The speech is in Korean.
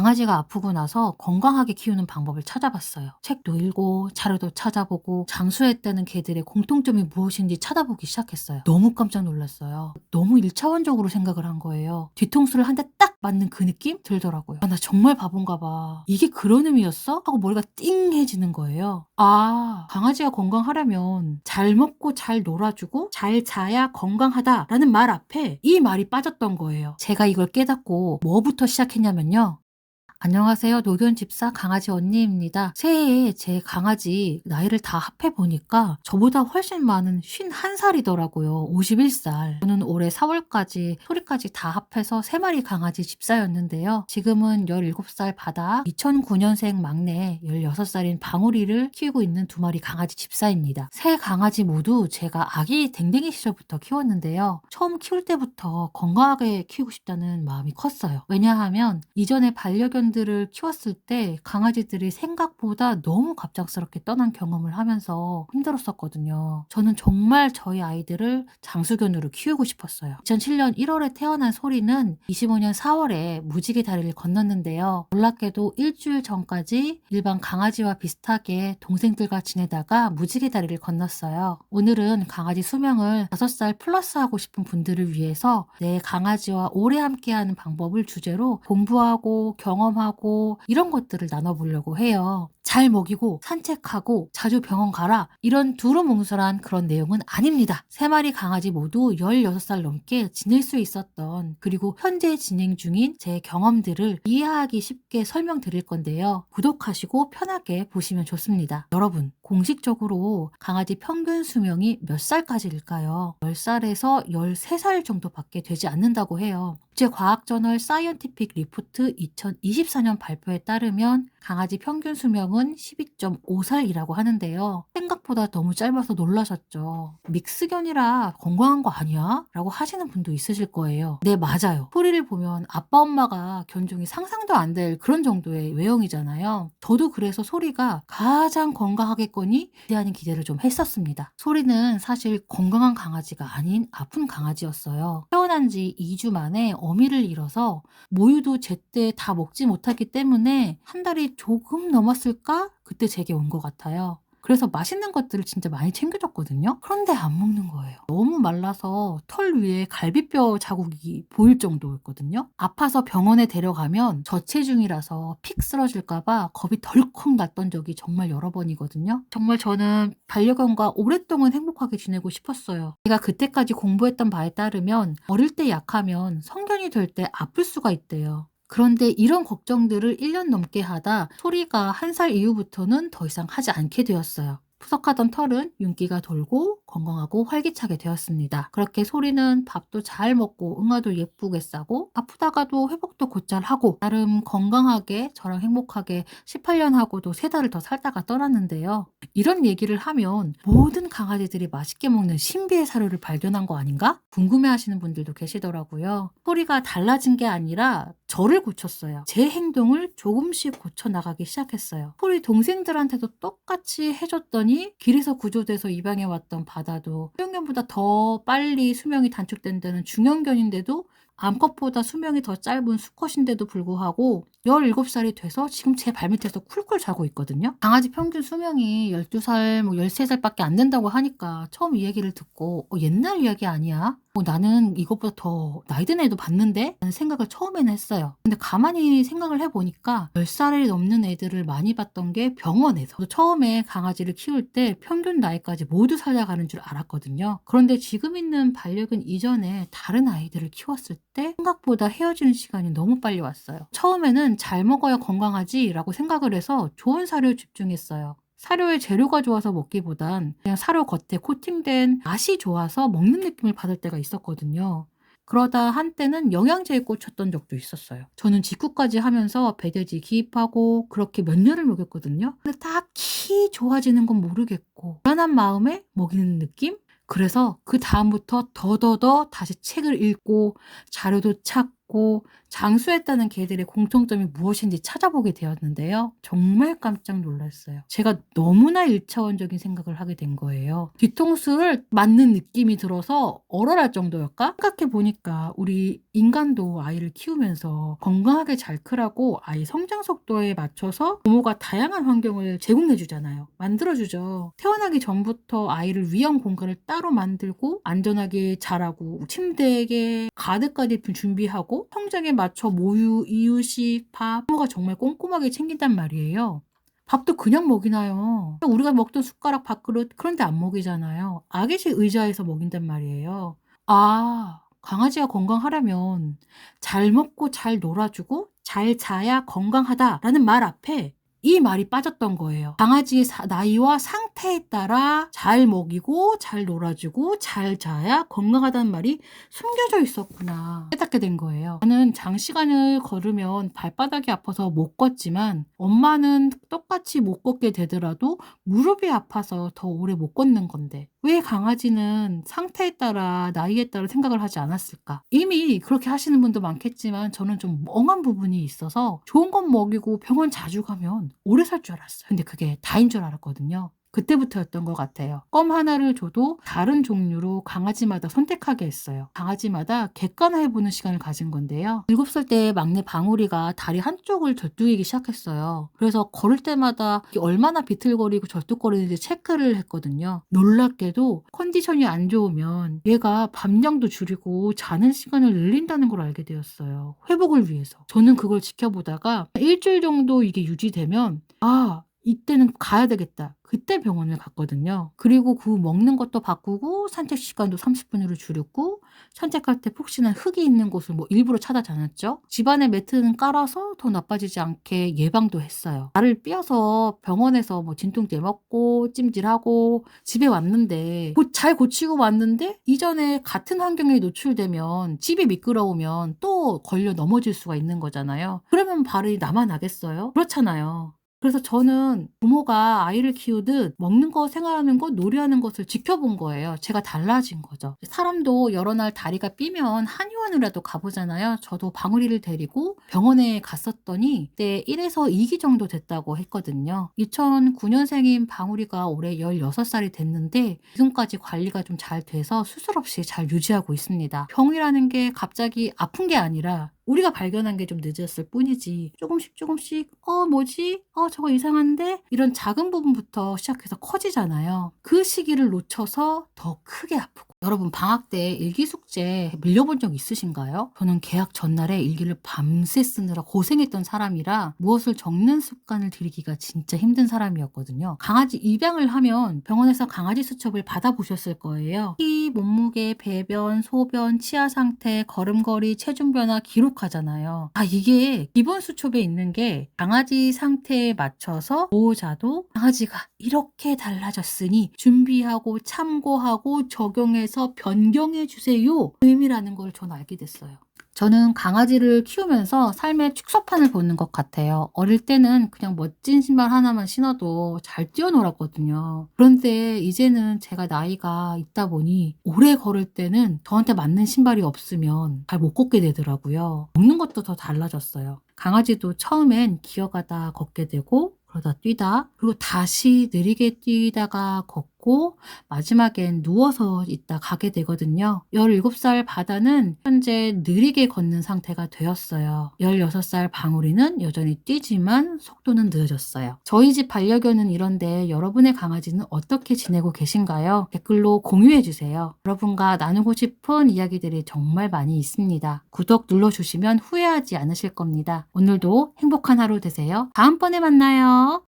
강아지가 아프고 나서 건강하게 키우는 방법을 찾아봤어요. 책도 읽고 자료도 찾아보고 장수했다는 개들의 공통점이 무엇인지 찾아보기 시작했어요. 너무 깜짝 놀랐어요. 너무 1차원적으로 생각을 한 거예요. 뒤통수를 한 대 딱 맞는 그 느낌 들더라고요. 나 정말 바본가 봐. 이게 그런 의미였어? 하고 머리가 띵해지는 거예요. 강아지가 건강하려면 잘 먹고 잘 놀아주고 잘 자야 건강하다라는 말 앞에 이 말이 빠졌던 거예요. 제가 이걸 깨닫고 뭐부터 시작했냐면요. 안녕하세요. 노견 집사 강아지 언니입니다. 새해에 제 강아지 나이를 다 합해보니까 저보다 훨씬 많은 51살이더라고요. 51살. 저는 올해 4월까지 소리까지 다 합해서 3마리 강아지 집사였는데요. 지금은 17살 바다, 2009년생 막내 16살인 방울이를 키우고 있는 2마리 강아지 집사입니다. 세 강아지 모두 제가 아기 댕댕이 시절부터 키웠는데요. 처음 키울 때부터 건강하게 키우고 싶다는 마음이 컸어요. 왜냐하면 이전에 반려견 들을 키웠을 때 강아지들이 생각보다 너무 갑작스럽게 떠난 경험을 하면서 힘들었었거든요. 저는 정말 저희 아이들을 장수견으로 키우고 싶었어요. 2007년 1월에 태어난 소리는 25년 4월에 무지개 다리를 건넜는데요. 놀랍게도 일주일 전까지 일반 강아지와 비슷하게 동생들과 지내다가 무지개 다리를 건넜어요. 오늘은 강아지 수명을 5살 플러스 하고 싶은 분들을 위해서 내 강아지와 오래 함께하는 방법을 주제로 공부하고 경험하고 이런 것들을 나눠보려고 해요. 잘 먹이고 산책하고 자주 병원 가라 이런 두루뭉술한 그런 내용은 아닙니다. 3마리 강아지 모두 16살 넘게 지낼 수 있었던 그리고 현재 진행 중인 제 경험들을 이해하기 쉽게 설명드릴 건데요. 구독하시고 편하게 보시면 좋습니다. 여러분, 공식적으로 강아지 평균 수명이 몇 살까지일까요? 10살에서 13살 정도밖에 되지 않는다고 해요. 국제과학저널 사이언티픽 리포트 2024년 발표에 따르면 강아지 평균 수명은 12.5살이라고 하는데요. 생각보다 너무 짧아서 놀라셨죠. 믹스견이라 건강한 거 아니야? 라고 하시는 분도 있으실 거예요. 네, 맞아요. 소리를 보면 아빠 엄마가 견종이 상상도 안 될 그런 정도의 외형이잖아요. 저도 그래서 소리가 가장 건강하겠거니 기대하는 기대를 좀 했었습니다. 소리는 사실 건강한 강아지가 아닌 아픈 강아지였어요. 태어난 지 2주 만에 어미를 잃어서 모유도 제때 다 먹지 못했기 때문에 한 달이 조금 넘었을까? 그때 제게 온 것 같아요. 그래서 맛있는 것들을 진짜 많이 챙겨줬거든요. 그런데 안 먹는 거예요. 너무 말라서 털 위에 갈비뼈 자국이 보일 정도였거든요. 아파서 병원에 데려가면 저체중이라서 픽 쓰러질까봐 겁이 덜컥 났던 적이 정말 여러 번이거든요. 정말 저는 반려견과 오랫동안 행복하게 지내고 싶었어요. 제가 그때까지 공부했던 바에 따르면 어릴 때 약하면 성견이 될 때 아플 수가 있대요. 그런데 이런 걱정들을 1년 넘게 하다 소리가 1살 이후부터는 더 이상 하지 않게 되었어요. 푸석하던 털은 윤기가 돌고 건강하고 활기차게 되었습니다. 그렇게 소리는 밥도 잘 먹고 응아도 예쁘게 싸고 아프다가도 회복도 곧잘 하고 나름 건강하게 저랑 행복하게 18년 하고도 3달을 더 살다가 떠났는데요. 이런 얘기를 하면 모든 강아지들이 맛있게 먹는 신비의 사료를 발견한 거 아닌가? 궁금해하시는 분들도 계시더라고요. 소리가 달라진 게 아니라 저를 고쳤어요. 제 행동을 조금씩 고쳐나가기 시작했어요. 소리 동생들한테도 똑같이 해줬더니 길에서 구조돼서 입양해 왔던 바다도 수영견보다 더 빨리 수명이 단축된다는 중형견인데도 암컷보다 수명이 더 짧은 수컷인데도 불구하고 17살이 돼서 지금 제 발밑에서 쿨쿨 자고 있거든요. 강아지 평균 수명이 12살, 13살밖에 안 된다고 하니까 처음 이 얘기를 듣고 옛날 이야기 아니야? 나는 이것보다 더 나이 든 애도 봤는데? 라는 생각을 처음에는 했어요. 근데 가만히 생각을 해보니까 10살이 넘는 애들을 많이 봤던 게 병원에서. 저도 처음에 강아지를 키울 때 평균 나이까지 모두 살아가는 줄 알았거든요. 그런데 지금 있는 반려견 이전에 다른 아이들을 키웠을 때 생각보다 헤어지는 시간이 너무 빨리 왔어요. 처음에는 잘 먹어야 건강하지 라고 생각을 해서 좋은 사료에 집중했어요. 사료의 재료가 좋아서 먹기보단 그냥 사료 겉에 코팅된 맛이 좋아서 먹는 느낌을 받을 때가 있었거든요. 그러다 한때는 영양제에 꽂혔던 적도 있었어요. 저는 직구까지 하면서 배돼지 기입하고 그렇게 몇 년을 먹였거든요. 근데 딱히 좋아지는 건 모르겠고 불안한 마음에 먹이는 느낌? 그래서 그 다음부터 더더더 다시 책을 읽고 자료도 찾고 먹고 장수했다는 개들의 공통점이 무엇인지 찾아보게 되었는데요. 정말 깜짝 놀랐어요. 제가 너무나 일차원적인 생각을 하게 된 거예요. 뒤통수를 맞는 느낌이 들어서 얼얼할 정도였까? 생각해 보니까 우리 인간도 아이를 키우면서 건강하게 잘 크라고 아이 성장 속도에 맞춰서 부모가 다양한 환경을 제공해 주잖아요. 만들어 주죠. 태어나기 전부터 아이를 위한 공간을 따로 만들고 안전하게 자라고 침대에 가득가득 준비하고 성장에 맞춰 모유, 이유식, 밥 부모가 정말 꼼꼼하게 챙긴단 말이에요. 밥도 그냥 먹이나요? 우리가 먹던 숟가락 밥그릇 그런데 안 먹이잖아요. 아기식 의자에서 먹인단 말이에요. 아, 강아지가 건강하려면 잘 먹고 잘 놀아주고 잘 자야 건강하다라는 말 앞에 이 말이 빠졌던 거예요. 강아지의 나이와 상태에 따라 잘 먹이고 잘 놀아주고 잘 자야 건강하다는 말이 숨겨져 있었구나 깨닫게 된 거예요. 저는 장시간을 걸으면 발바닥이 아파서 못 걷지만 엄마는 똑같이 못 걷게 되더라도 무릎이 아파서 더 오래 못 걷는 건데 왜 강아지는 상태에 따라 나이에 따라 생각을 하지 않았을까? 이미 그렇게 하시는 분도 많겠지만 저는 좀 멍한 부분이 있어서 좋은 건 먹이고 병원 자주 가면 오래 살 줄 알았어요. 근데 그게 다인 줄 알았거든요. 그때부터였던 것 같아요. 껌 하나를 줘도 다른 종류로 강아지마다 선택하게 했어요. 강아지마다 객관화해보는 시간을 가진 건데요. 7살 때 막내 방울이가 다리 한쪽을 절뚝이기 시작했어요. 그래서 걸을 때마다 얼마나 비틀거리고 절뚝거리는지 체크를 했거든요. 놀랍게도 컨디션이 안 좋으면 얘가 밤량도 줄이고 자는 시간을 늘린다는 걸 알게 되었어요. 회복을 위해서. 저는 그걸 지켜보다가 일주일 정도 이게 유지되면 이때는 가야 되겠다. 그때 병원을 갔거든요. 그리고 그 먹는 것도 바꾸고 산책 시간도 30분으로 줄였고 산책할 때 폭신한 흙이 있는 곳을 일부러 찾아다녔죠. 집안에 매트는 깔아서 더 나빠지지 않게 예방도 했어요. 나를 삐어서 병원에서 진통제 먹고 찜질하고 집에 왔는데 잘 고치고 왔는데 이전에 같은 환경에 노출되면 집이 미끄러우면 또 걸려 넘어질 수가 있는 거잖아요. 그러면 발이 나만 나겠어요? 그렇잖아요. 그래서 저는 부모가 아이를 키우듯 먹는 거, 생활하는 것, 놀이하는 것을 지켜본 거예요. 제가 달라진 거죠. 사람도 여러 날 다리가 삐면 한의원이라도 가보잖아요. 저도 방울이를 데리고 병원에 갔었더니 그때 1에서 2기 정도 됐다고 했거든요. 2009년생인 방울이가 올해 16살이 됐는데 지금까지 관리가 좀 잘 돼서 수술 없이 잘 유지하고 있습니다. 병이라는 게 갑자기 아픈 게 아니라 우리가 발견한 게 좀 늦었을 뿐이지 조금씩 뭐지? 저거 이상한데? 이런 작은 부분부터 시작해서 커지잖아요. 그 시기를 놓쳐서 더 크게 아프고 여러분 방학 때 일기 숙제 밀려본 적 있으신가요? 저는 개학 전날에 일기를 밤새 쓰느라 고생했던 사람이라 무엇을 적는 습관을 들이기가 진짜 힘든 사람이었거든요. 강아지 입양을 하면 병원에서 강아지 수첩을 받아보셨을 거예요. 키, 몸무게, 배변, 소변, 치아 상태, 걸음걸이, 체중 변화 기록하잖아요. 이게 기본 수첩에 있는 게 강아지 상태에 맞춰서 보호자도 강아지가 이렇게 달라졌으니 준비하고 참고하고 적용해서 변경해 주세요. 의미라는 걸 전 알게 됐어요. 저는 강아지를 키우면서 삶의 축소판을 보는 것 같아요. 어릴 때는 그냥 멋진 신발 하나만 신어도 잘 뛰어놀았거든요. 그런데 이제는 제가 나이가 있다 보니 오래 걸을 때는 저한테 맞는 신발이 없으면 잘 못 걷게 되더라고요. 먹는 것도 더 달라졌어요. 강아지도 처음엔 기어가다 걷게 되고 그러다 뛰다 그리고 다시 느리게 뛰다가 걷고 마지막엔 누워서 있다 가게 되거든요. 17살 바다는 현재 느리게 걷는 상태가 되었어요. 16살 방울이는 여전히 뛰지만 속도는 느려졌어요. 저희 집 반려견은 이런데 여러분의 강아지는 어떻게 지내고 계신가요? 댓글로 공유해주세요. 여러분과 나누고 싶은 이야기들이 정말 많이 있습니다. 구독 눌러주시면 후회하지 않으실 겁니다. 오늘도 행복한 하루 되세요. 다음번에 만나요.